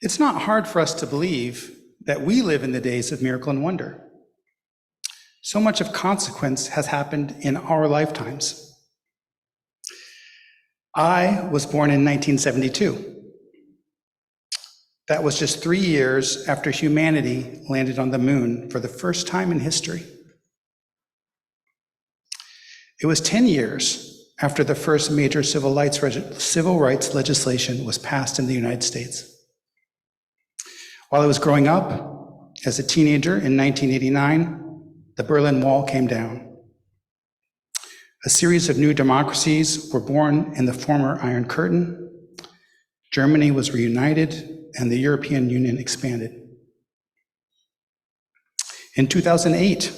It's not hard for us to believe that we live in the days of miracle and wonder. So much of consequence has happened in our lifetimes. I was born in 1972. That was just 3 years after humanity landed on the moon for the first time in history. It was 10 years after the first major civil rights legislation was passed in the United States. While I was growing up as a teenager in 1989, the Berlin Wall came down. A series of new democracies were born in the former Iron Curtain. Germany was reunited, and the European Union expanded. In 2008,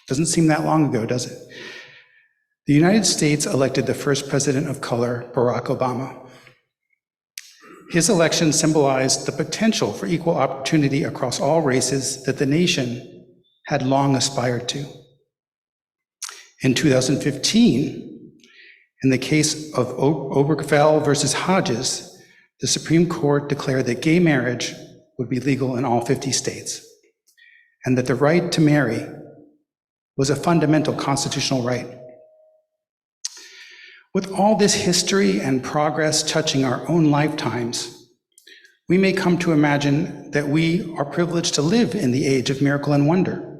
doesn't seem that long ago, does it? The United States elected the first president of color, Barack Obama. His election symbolized the potential for equal opportunity across all races that the nation had long aspired to. In 2015, in the case of Obergefell versus Hodges, the Supreme Court declared that gay marriage would be legal in all 50 states, and that the right to marry was a fundamental constitutional right. With all this history and progress touching our own lifetimes, we may come to imagine that we are privileged to live in the age of miracle and wonder.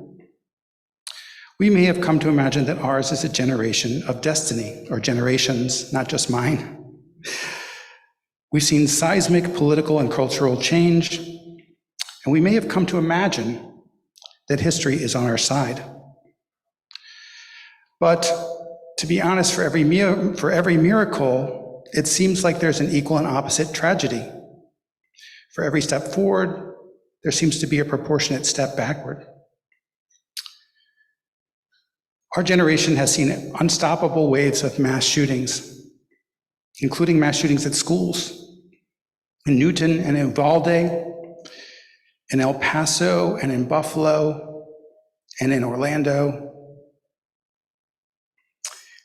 We may have come to imagine that ours is a generation of destiny, or generations, not just mine. We've seen seismic political and cultural change, and we may have come to imagine that history is on our side. But to be honest, for every miracle, it seems like there's an equal and opposite tragedy. For every step forward, there seems to be a proportionate step backward. Our generation has seen unstoppable waves of mass shootings, including mass shootings at schools, in Newton and in Uvalde, in El Paso and in Buffalo, and in Orlando.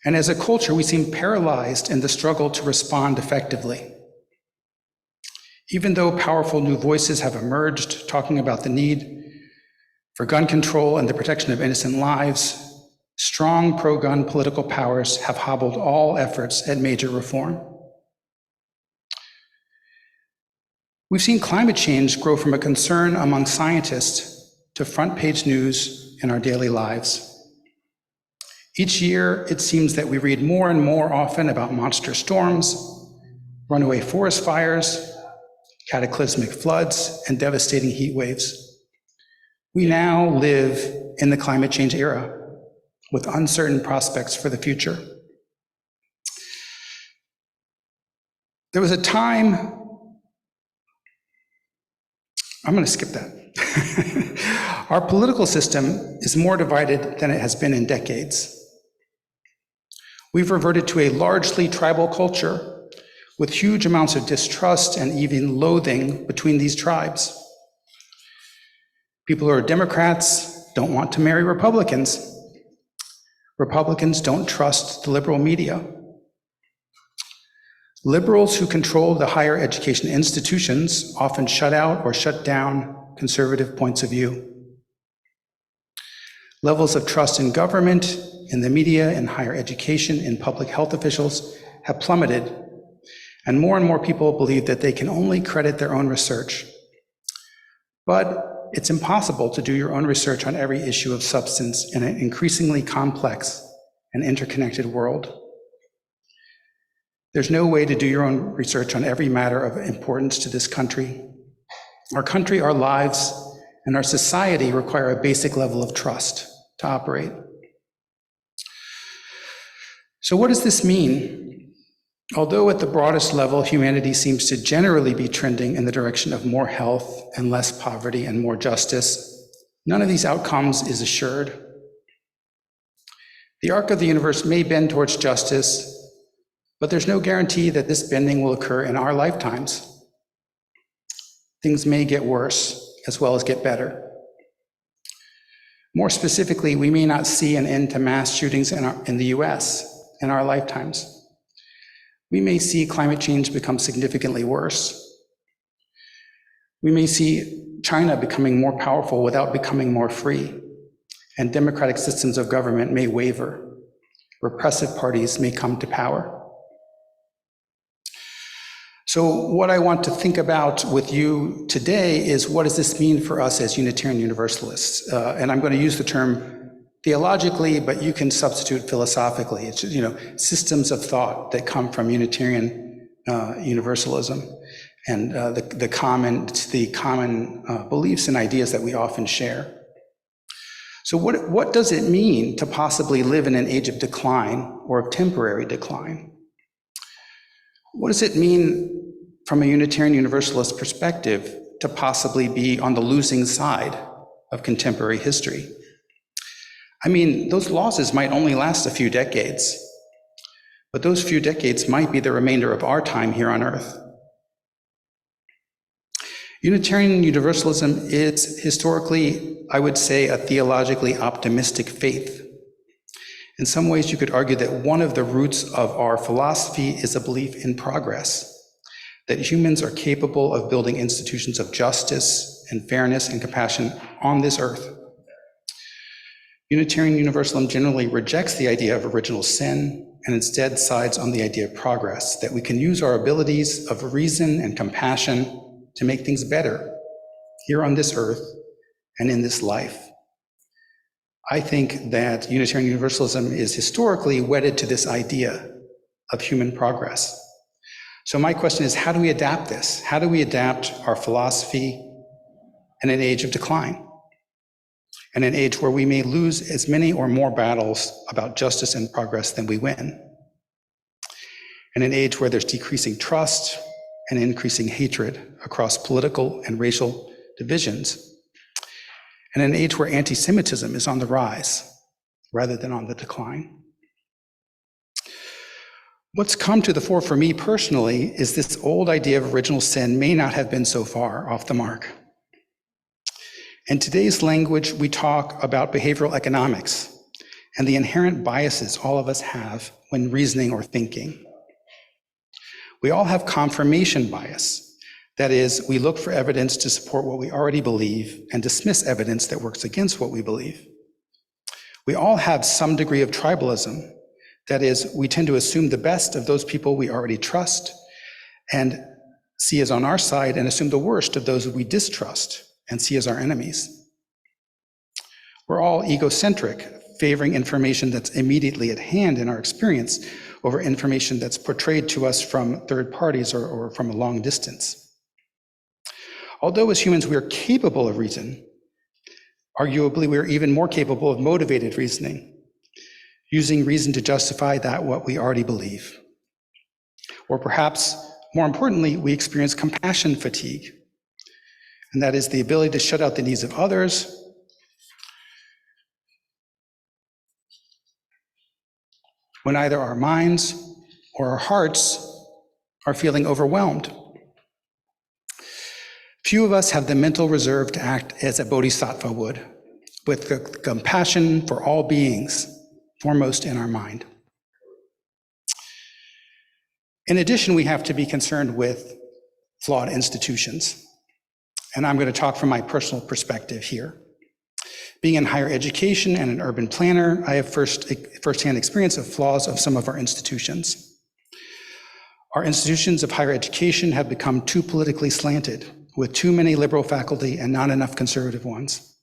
And as a culture, we seem paralyzed in the struggle to respond effectively. Even though powerful new voices have emerged talking about the need for gun control and the protection of innocent lives, strong pro-gun political powers have hobbled all efforts at major reform. We've seen climate change grow from a concern among scientists to front-page news in our daily lives. Each year, it seems that we read more and more often about monster storms, runaway forest fires, cataclysmic floods, and devastating heat waves. We now live in the climate change era with uncertain prospects for the future. There was a time, I'm going to skip that. Our political system is more divided than it has been in decades. We've reverted to a largely tribal culture with huge amounts of distrust and even loathing between these tribes. People who are Democrats don't want to marry Republicans. Republicans don't trust the liberal media. Liberals who control the higher education institutions often shut out or shut down conservative points of view. Levels of trust in government, in the media, in higher education, in public health officials have plummeted, and more people believe that they can only credit their own research. But it's impossible to do your own research on every issue of substance in an increasingly complex and interconnected world. There's no way to do your own research on every matter of importance to this country. Our country, our lives, and our society require a basic level of trust to operate. So what does this mean? Although at the broadest level, humanity seems to generally be trending in the direction of more health and less poverty and more justice, none of these outcomes is assured. The arc of the universe may bend towards justice, but there's no guarantee that this bending will occur in our lifetimes. Things may get worse as well as get better. More specifically, we may not see an end to mass shootings in the US in our lifetimes. We may see climate change become significantly worse. We may see China becoming more powerful without becoming more free, and democratic systems of government may waver. Repressive parties may come to power. So what I want to think about with you today is, what does this mean for us as Unitarian Universalists? And I'm going to use the term theologically, but you can substitute philosophically. It's, systems of thought that come from Unitarian Universalism and the common beliefs and ideas that we often share. So what does it mean to possibly live in an age of decline or of temporary decline? What does it mean from a Unitarian Universalist perspective to possibly be on the losing side of contemporary history? I mean, those losses might only last a few decades, but those few decades might be the remainder of our time here on earth. Unitarian Universalism is historically, I would say, a theologically optimistic faith. In some ways, you could argue that one of the roots of our philosophy is a belief in progress, that humans are capable of building institutions of justice and fairness and compassion on this earth. Unitarian Universalism generally rejects the idea of original sin and instead sides on the idea of progress, that we can use our abilities of reason and compassion to make things better here on this earth and in this life. I think that Unitarian Universalism is historically wedded to this idea of human progress. So my question is, how do we adapt this? How do we adapt our philosophy in an age of decline? In an age where we may lose as many or more battles about justice and progress than we win. In an age where there's decreasing trust and increasing hatred across political and racial divisions. In an age where anti-Semitism is on the rise rather than on the decline. What's come to the fore for me personally is this old idea of original sin may not have been so far off the mark. In today's language, we talk about behavioral economics and the inherent biases all of us have when reasoning or thinking. We all have confirmation bias. That is, we look for evidence to support what we already believe and dismiss evidence that works against what we believe. We all have some degree of tribalism. That is, we tend to assume the best of those people we already trust and see as on our side, and assume the worst of those we distrust and see as our enemies. We're all egocentric, favoring information that's immediately at hand in our experience over information that's portrayed to us from third parties or from a long distance. Although as humans we are capable of reason, arguably we are even more capable of motivated reasoning, using reason to justify that what we already believe. Or perhaps, more importantly, we experience compassion fatigue, and that is the ability to shut out the needs of others when either our minds or our hearts are feeling overwhelmed. Few of us have the mental reserve to act as a bodhisattva would, with the compassion for all beings foremost in our mind. In addition, we have to be concerned with flawed institutions. And I'm going to talk from my personal perspective here. Being in higher education and an urban planner, I have firsthand experience of flaws of some of our institutions. Our institutions of higher education have become too politically slanted, with too many liberal faculty and not enough conservative ones,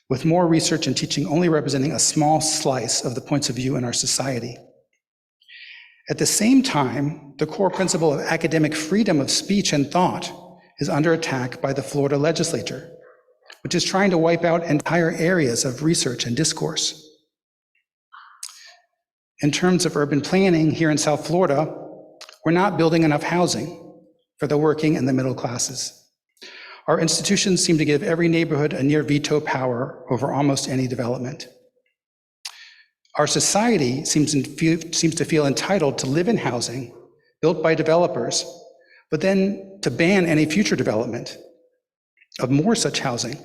with more research and teaching only representing a small slice of the points of view in our society. At the same time, the core principle of academic freedom of speech and thought is under attack by the Florida legislature, which is trying to wipe out entire areas of research and discourse. In terms of urban planning here in South Florida, we're not building enough housing for the working and the middle classes. Our institutions seem to give every neighborhood a near veto power over almost any development. Our society seems to feel entitled to live in housing built by developers, but then to ban any future development of more such housing.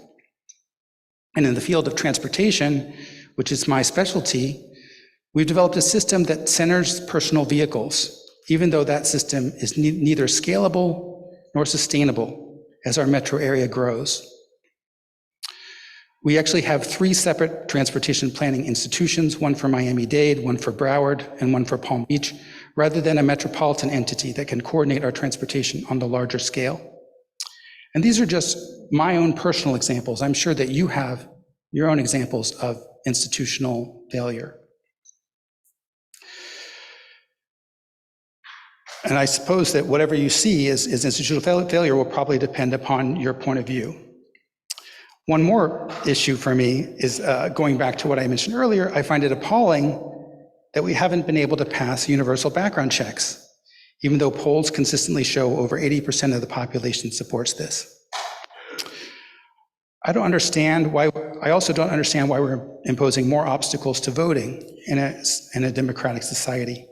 And in the field of transportation, which is my specialty, we've developed a system that centers personal vehicles, even though that system is neither scalable nor sustainable as our metro area grows. We actually have 3 separate transportation planning institutions, one for Miami-Dade, one for Broward, and one for Palm Beach, rather than a metropolitan entity that can coordinate our transportation on the larger scale. And these are just my own personal examples. I'm sure that you have your own examples of institutional failure. And I suppose that whatever you see as institutional failure will probably depend upon your point of view. One more issue for me is going back to what I mentioned earlier. I find it appalling that we haven't been able to pass universal background checks, even though polls consistently show over 80% of the population supports this. I also don't understand why we're imposing more obstacles to voting in a democratic society.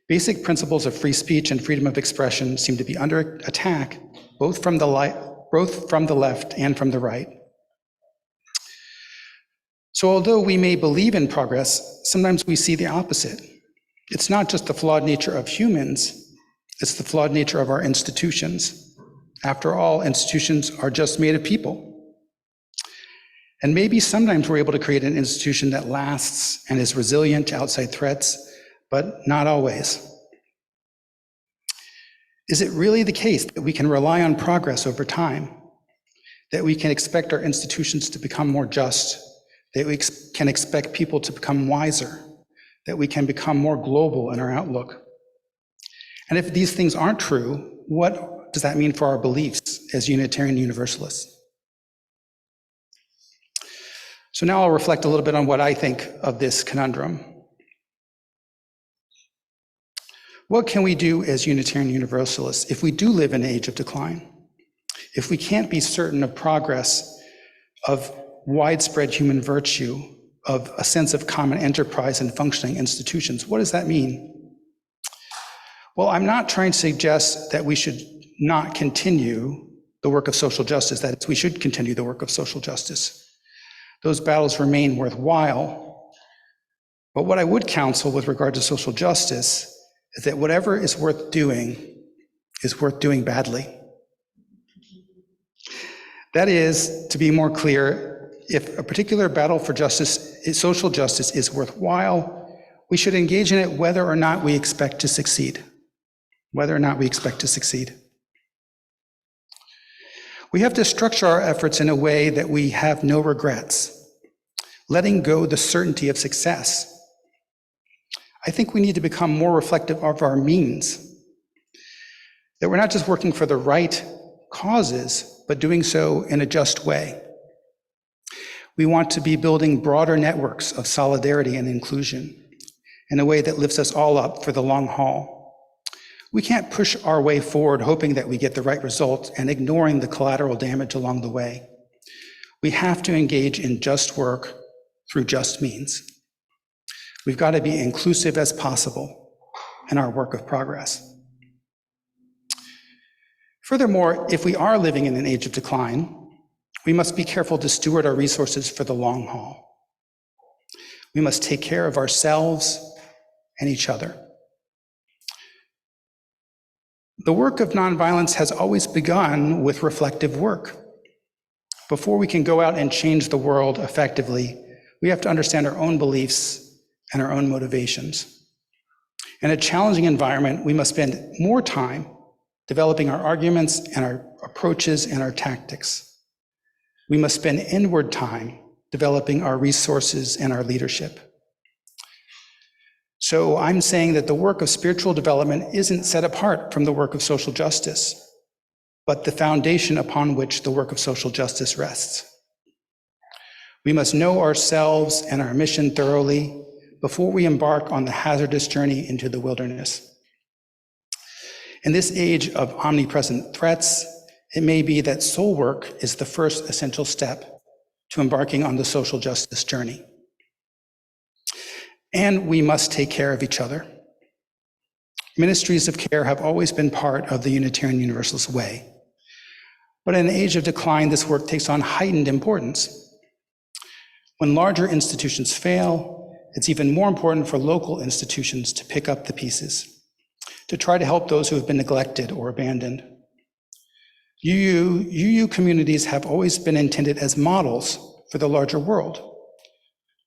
Basic principles of free speech and freedom of expression seem to be under attack, both from the left and from the right. So although we may believe in progress, sometimes we see the opposite. It's not just the flawed nature of humans, it's the flawed nature of our institutions. After all, institutions are just made of people. And maybe sometimes we're able to create an institution that lasts and is resilient to outside threats, but not always. Is it really the case that we can rely on progress over time? That we can expect our institutions to become more just? That we can expect people to become wiser? That we can become more global in our outlook? And if these things aren't true, what does that mean for our beliefs as Unitarian Universalists? So now I'll reflect a little bit on what I think of this conundrum. What can we do as Unitarian Universalists if we do live in an age of decline? If we can't be certain of progress, of widespread human virtue, of a sense of common enterprise and functioning institutions, what does that mean? Well, I'm not trying to suggest that we should not continue the work of social justice, that is, we should continue the work of social justice. Those battles remain worthwhile. But what I would counsel with regard to social justice is that whatever is worth doing badly. That is, to be more clear, if a particular battle for justice, social justice, is worthwhile, we should engage in it whether or not we expect to succeed. Whether or not we expect to succeed. We have to structure our efforts in a way that we have no regrets, letting go the certainty of success. I think we need to become more reflective of our means, that we're not just working for the right causes, but doing so in a just way. We want to be building broader networks of solidarity and inclusion in a way that lifts us all up for the long haul. We can't push our way forward hoping that we get the right result and ignoring the collateral damage along the way. We have to engage in just work through just means. We've got to be inclusive as possible in our work of progress. Furthermore, if we are living in an age of decline, we must be careful to steward our resources for the long haul. We must take care of ourselves and each other. The work of nonviolence has always begun with reflective work. Before we can go out and change the world effectively, we have to understand our own beliefs and our own motivations. In a challenging environment, we must spend more time developing our arguments and our approaches and our tactics. We must spend inward time developing our resources and our leadership. So I'm saying that the work of spiritual development isn't set apart from the work of social justice, but the foundation upon which the work of social justice rests. We must know ourselves and our mission thoroughly before we embark on the hazardous journey into the wilderness. In this age of omnipresent threats, it may be that soul work is the first essential step to embarking on the social justice journey. And we must take care of each other. Ministries of care have always been part of the Unitarian Universalist way. But in an age of decline, this work takes on heightened importance. When larger institutions fail, it's even more important for local institutions to pick up the pieces, to try to help those who have been neglected or abandoned. UU communities have always been intended as models for the larger world.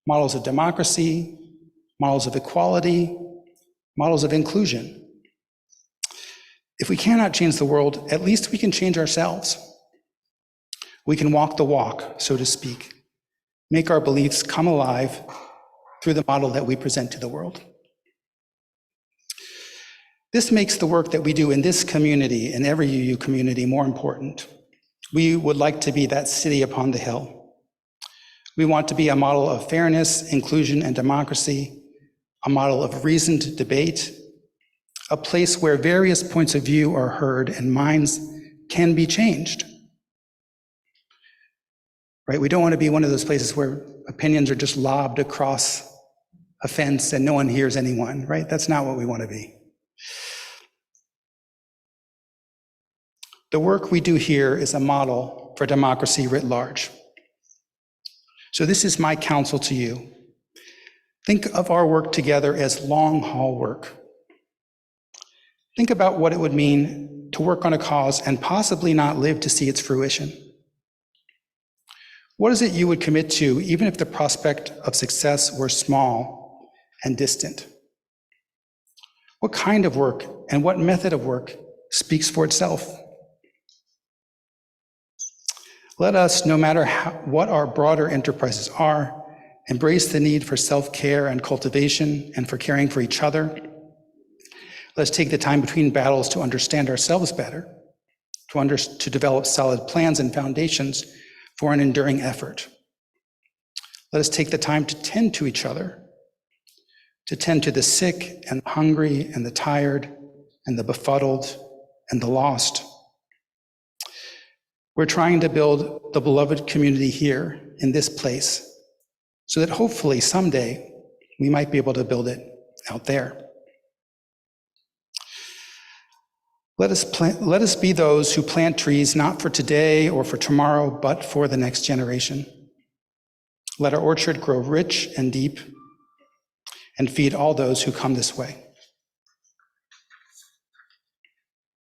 Models of democracy, models of equality, models of inclusion. If we cannot change the world, at least we can change ourselves. We can walk the walk, so to speak, make our beliefs come alive through the model that we present to the world. This makes the work that we do in this community, in every UU community, more important. We would like to be that city upon the hill. We want to be a model of fairness, inclusion, and democracy, a model of reasoned debate, a place where various points of view are heard and minds can be changed. Right? We don't want to be one of those places where opinions are just lobbed across a fence and no one hears anyone, right? That's not what we want to be. The work we do here is a model for democracy writ large. So this is my counsel to you. Think of our work together as long-haul work. Think about what it would mean to work on a cause and possibly not live to see its fruition. What is it you would commit to, even if the prospect of success were small and distant? What kind of work and what method of work speaks for itself? Let us, no matter what our broader enterprises are, embrace the need for self-care and cultivation and for caring for each other. Let's take the time between battles to understand ourselves better, to develop solid plans and foundations for an enduring effort. Let us take the time to tend to each other, to tend to the sick and the hungry and the tired and the befuddled and the lost. We're trying to build the beloved community here in this place so that hopefully someday we might be able to build it out there. Let us be those who plant trees not for today or for tomorrow, but for the next generation. Let our orchard grow rich and deep and feed all those who come this way.